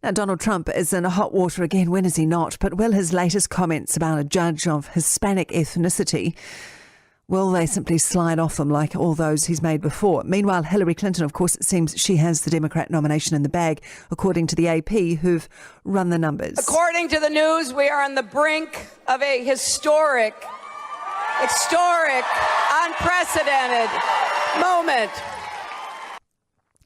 Now, Donald Trump is in hot water again. When is he not? But will his latest comments about a judge of Hispanic ethnicity, will they simply slide off them like all those he's made before? Meanwhile, Hillary Clinton, of course, it seems she has the Democrat nomination in the bag, according to the AP, who've run the numbers. According to the news, we are on the brink of a historic, unprecedented moment.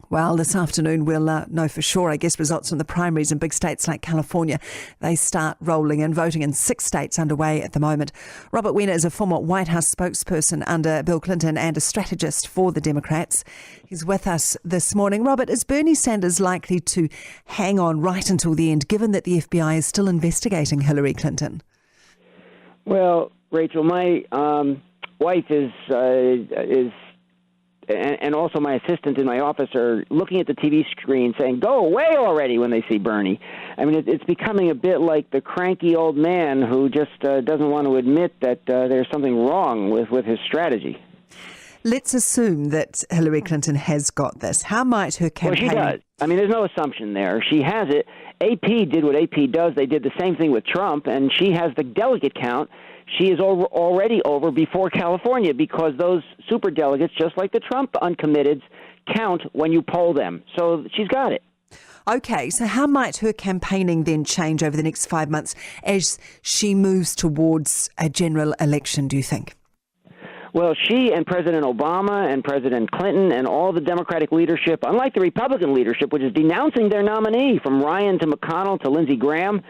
Well, this afternoon we'll know for sure, I guess, results from the primaries in big states like California. They start rolling in, voting in 6 states underway at the moment. Robert Weiner is a former White House spokesperson under Bill Clinton and a strategist for the Democrats. He's with us this morning. Robert, is Bernie Sanders likely to hang on right until the end, given that the FBI is still investigating Hillary Clinton? Well, Rachel, my wife is and also my assistant in my office are looking at the TV screen saying, "Go away already," when they see Bernie. I mean, it's becoming a bit like the cranky old man who just doesn't want to admit that there's something wrong with his strategy. Let's assume that Hillary Clinton has got this. How might her campaign... Well, she does. I mean, there's no assumption there. She has it. AP did what AP does. They did the same thing with Trump, and she has the delegate count. She is already over before California because those superdelegates, just like the Trump uncommitteds, count when you poll them. So she's got it. Okay, so how might her campaigning then change over the next 5 months as she moves towards a general election, do you think? Well, she and President Obama and President Clinton and all the Democratic leadership, unlike the Republican leadership, which is denouncing their nominee, from Ryan to McConnell to Lindsey Graham,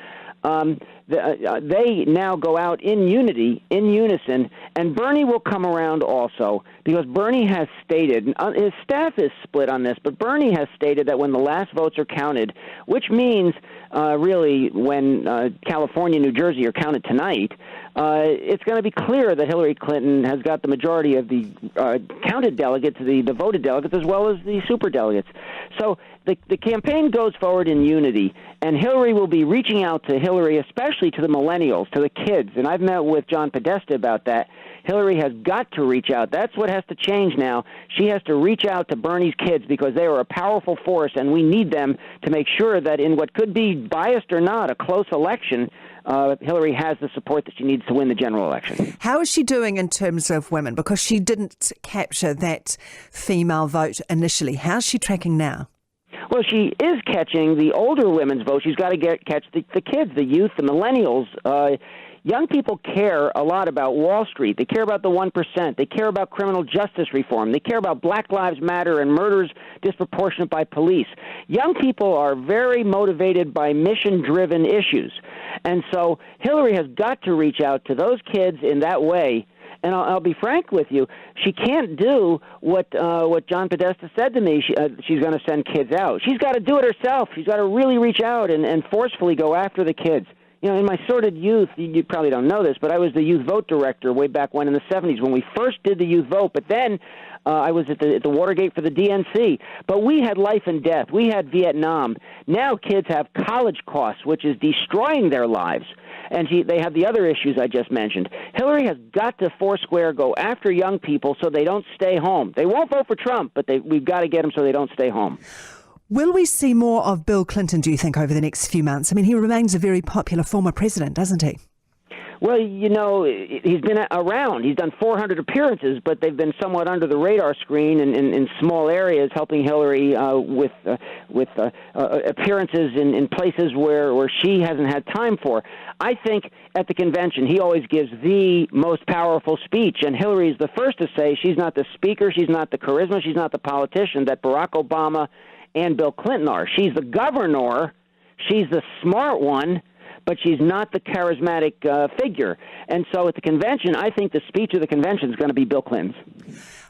they now go out in unison, and Bernie will come around also, because Bernie has stated, his staff is split on this, but Bernie has stated that when the last votes are counted, which means really when California and New Jersey are counted tonight, it's going to be clear that Hillary Clinton has got the majority of the counted delegates, the voted delegates, as well as the superdelegates. So the campaign goes forward in unity, and Hillary will be reaching out to Hillary, especially to the millennials, to the kids. And I've met with John Podesta about that. Hillary has got to reach out. That's what has to change now. She has to reach out to Bernie's kids because they are a powerful force, and we need them to make sure that in what could be biased or not, a close election, Hillary has the support that she needs to win the general election. How is she doing in terms of women? Because she didn't capture that female vote initially. How's she tracking now? Well, she is catching the older women's vote. She's got to catch the kids, the youth, the millennials. Young people care a lot about Wall Street. They care about the 1%. They care about criminal justice reform. They care about Black Lives Matter and murders disproportionate by police. Young people are very motivated by mission-driven issues. And so Hillary has got to reach out to those kids in that way. And I'll be frank with you, she can't do what John Podesta said to me. She's going to send kids out. She's got to do it herself. She's got to really reach out and forcefully go after the kids. You know, in my sordid youth, you probably don't know this, but I was the youth vote director way back when in the 70s when we first did the youth vote. But then I was at the Watergate for the DNC. But we had life and death. We had Vietnam. Now kids have college costs, which is destroying their lives. And they have the other issues I just mentioned. Hillary has got to foursquare go after young people so they don't stay home. They won't vote for Trump, but we've got to get them so they don't stay home. Will we see more of Bill Clinton, do you think, over the next few months? I mean, he remains a very popular former president, doesn't he? Well, you know, he's been around. He's done 400 appearances, but they've been somewhat under the radar screen in small areas, helping Hillary with appearances in places where she hasn't had time for. I think at the convention, he always gives the most powerful speech, and Hillary is the first to say she's not the speaker, she's not the charisma, she's not the politician that Barack Obama and Bill Clinton are. She's the governor, she's the smart one, but she's not the charismatic figure. And so at the convention, I think the speech of the convention is going to be Bill Clinton's.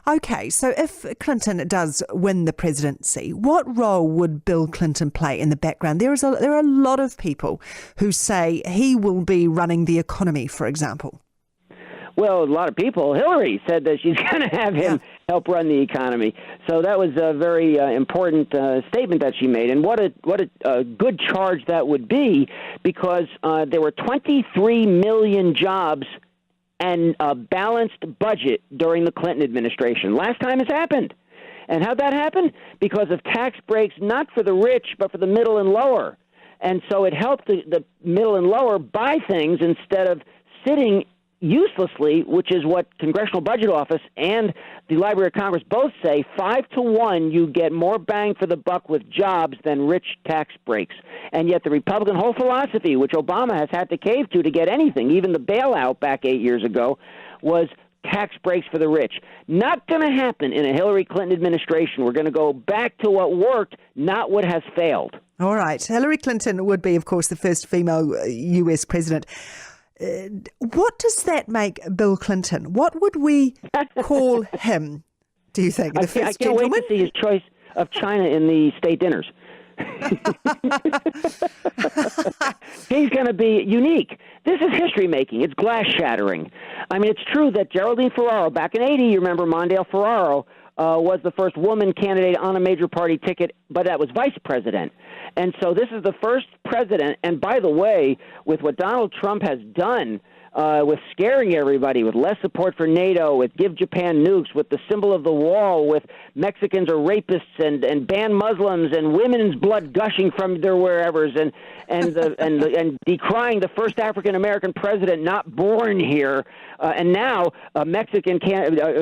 Okay, so if Clinton does win the presidency, what role would Bill Clinton play in the background? There are a lot of people who say he will be running the economy, for example. Well, a lot of people. Hillary said that she's going to have him help run the economy. So that was a very important statement that she made. And what a good charge that would be, because there were 23 million jobs and a balanced budget during the Clinton administration. Last time it's happened. And how'd that happen? Because of tax breaks, not for the rich, but for the middle and lower. And so it helped the middle and lower buy things instead of sitting uselessly, which is what Congressional Budget Office and the Library of Congress both say. 5-to-1, you get more bang for the buck with jobs than rich tax breaks. And yet the Republican whole philosophy, which Obama has had to cave to get anything, even the bailout back 8 years ago, was tax breaks for the rich. Not going to happen in a Hillary Clinton administration. We're going to go back to what worked, not what has failed. All right. Hillary Clinton would be, of course, the first female US president. What does that make Bill Clinton? What would we call him, do you think? The first I can't gentleman? wait to see his choice of China in the state dinners. He's going to be unique. This is history-making. It's glass-shattering. I mean, it's true that Geraldine Ferraro, back in 80, you remember Mondale Ferraro, was the first woman candidate on a major party ticket, but that was vice president. And so this is the first president, and by the way, with what Donald Trump has done with scaring everybody, with less support for NATO, with give Japan nukes, with the symbol of the wall, with Mexicans are rapists and ban Muslims and women's blood gushing from their wherevers and decrying the first African American president not born here, and now a Mexican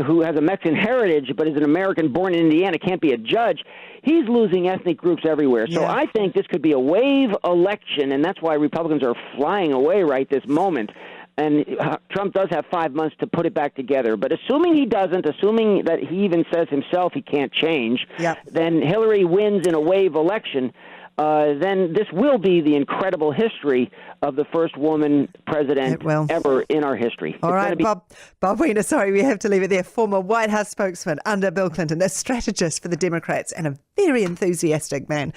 who has a Mexican heritage but is an American born in Indiana can't be a judge. He's losing ethnic groups everywhere. So I think this could be a wave election, and that's why Republicans are flying away right this moment. And Trump does have 5 months to put it back together. But assuming he doesn't, assuming that he even says himself he can't change, then Hillary wins in a wave election. Then this will be the incredible history of the first woman president ever in our history. All right, Bob Weiner, sorry, we have to leave it there. Former White House spokesman under Bill Clinton, a strategist for the Democrats and a very enthusiastic man.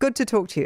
Good to talk to you.